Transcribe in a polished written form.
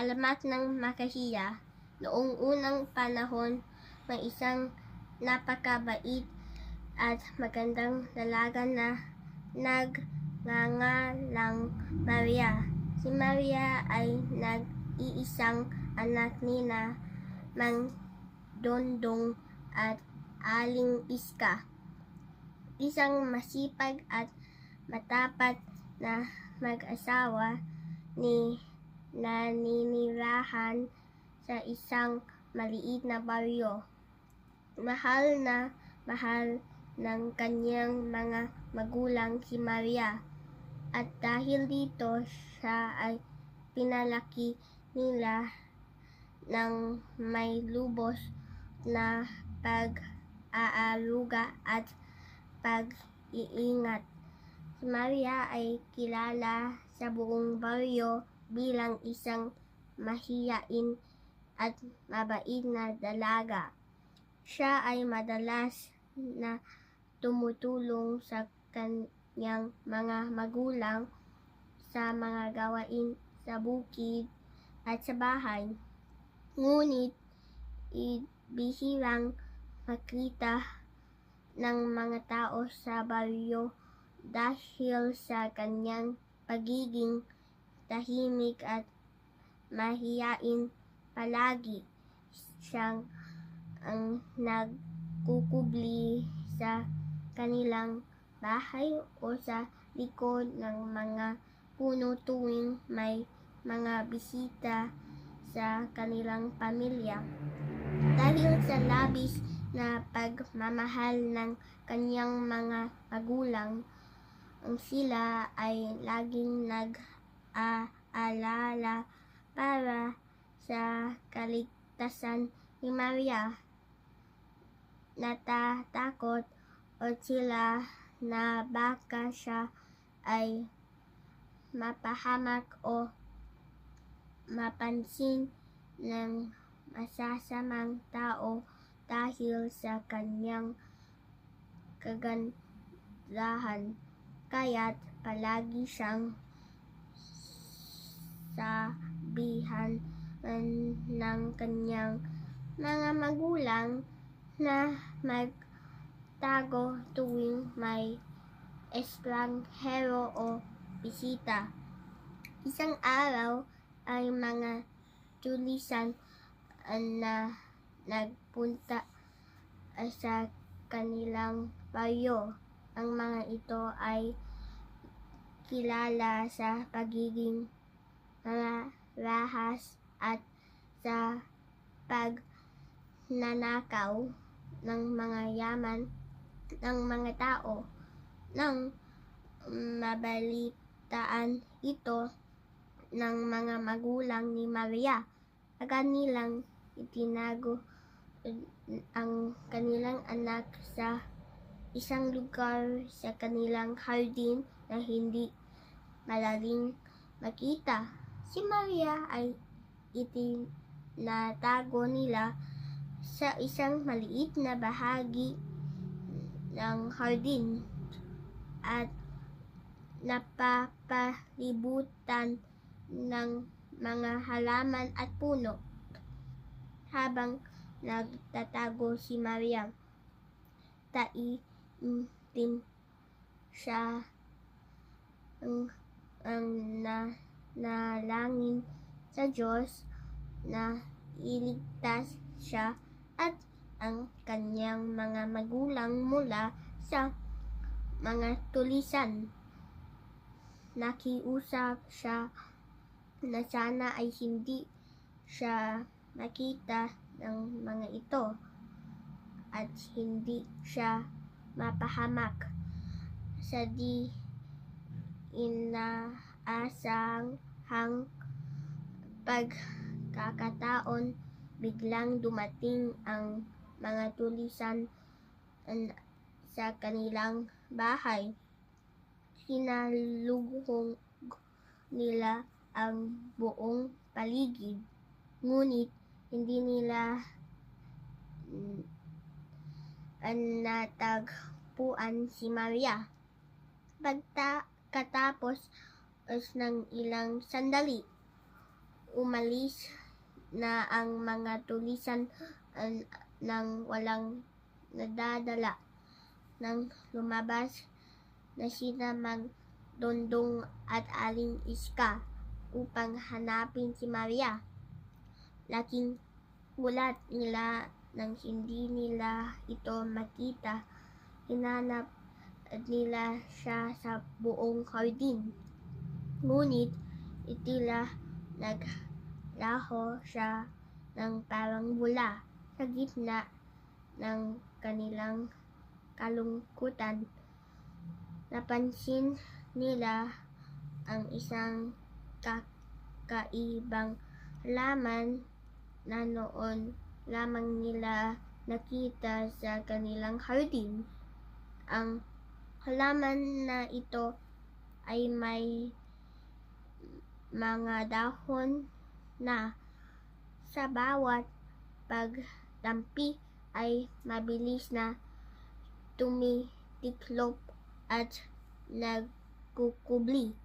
alamat ng makahiya. Noong unang panahon, may isang napakabait at magandang dalaga na nagngangalang Maria. Si Maria ay nag-iisang anak nina Mang Dondong at Aling Iska. Isang masipag at matapat na mag-asawa ni naninirahan sa isang maliit na baryo. Mahal na mahal ng kanyang mga magulang si Maria, at dahil dito siya ay pinalaki nila ng may lubos na pag-aaruga at pag-iingat. Si Maria ay kilala sa buong baryo bilang isang mahiyain at mabait na dalaga. Siya ay madalas na tumutulong sa kanyang mga magulang sa mga gawain sa bukid at sa bahay. Ngunit bihirang makita ng mga tao sa baryo dahil sa kanyang pagiging tahimik at mahiyain. Palagi siyang ang nagkukubli sa kanilang bahay o sa likod ng mga puno tuwing may mga bisita sa kanilang pamilya. Dahil sa labis na pagmamahal ng kanyang mga magulang, sila ay laging nag-aalala para sa kaligtasan ni Maria. Natatakot sila na baka siya ay mapahamak o mapansin ng masasamang tao dahil sa kanyang kagandahan, kaya't palagi siyang sabihan ng kanyang mga magulang na magtago tuwing may estranghero o bisita. Isang araw ay mga tulisan na nagpunta sa kanilang baryo. Ang mga ito ay kilala sa pagiging marahas at sa pagnanakaw ng mga yaman ng mga tao. Nang mabalitaan ito ng mga magulang ni Maria, agad nilang itinago ang kanilang anak sa isang lugar sa kanilang hardin na hindi madaling makita. Si Maria ay itinatago nila sa isang maliit na bahagi ng hardin at napapalibutan ng mga halaman at puno. Habang nagtatago si Maria, taimtim siya ang nanalangin sa Diyos na iligtas siya at ang kanyang mga magulang mula sa mga tulisan. Nakiusap siya na sana ay hindi siya makita ng mga ito at hindi siya mapahamak. Sa di inaasahang pagkakataon, biglang dumating ang mga tulisan sa kanilang bahay. Sinalubong nila ang buong paligid, ngunit hindi nila natagpuan si Maria. Pagkatapos ng ilang sandali, umalis na ang mga tulisan nang walang nadadala. Nang lumabas na sina Mang Dondong at Aling Iska upang hanapin si Maria. Laking gulat nila nang hindi nila ito makita. Hinanap nila siya sa buong hardin. Ngunit itila naglaho siya ng parang bula sa gitna ng kanilang kalungkutan. Napansin nila ang isang kakaibang halaman na noon lamang nila nakita sa kanilang hardin. Ang halaman na ito ay may mga dahon na sa bawat pagdampi ay mabilis na tumitiklop at nagkukubli.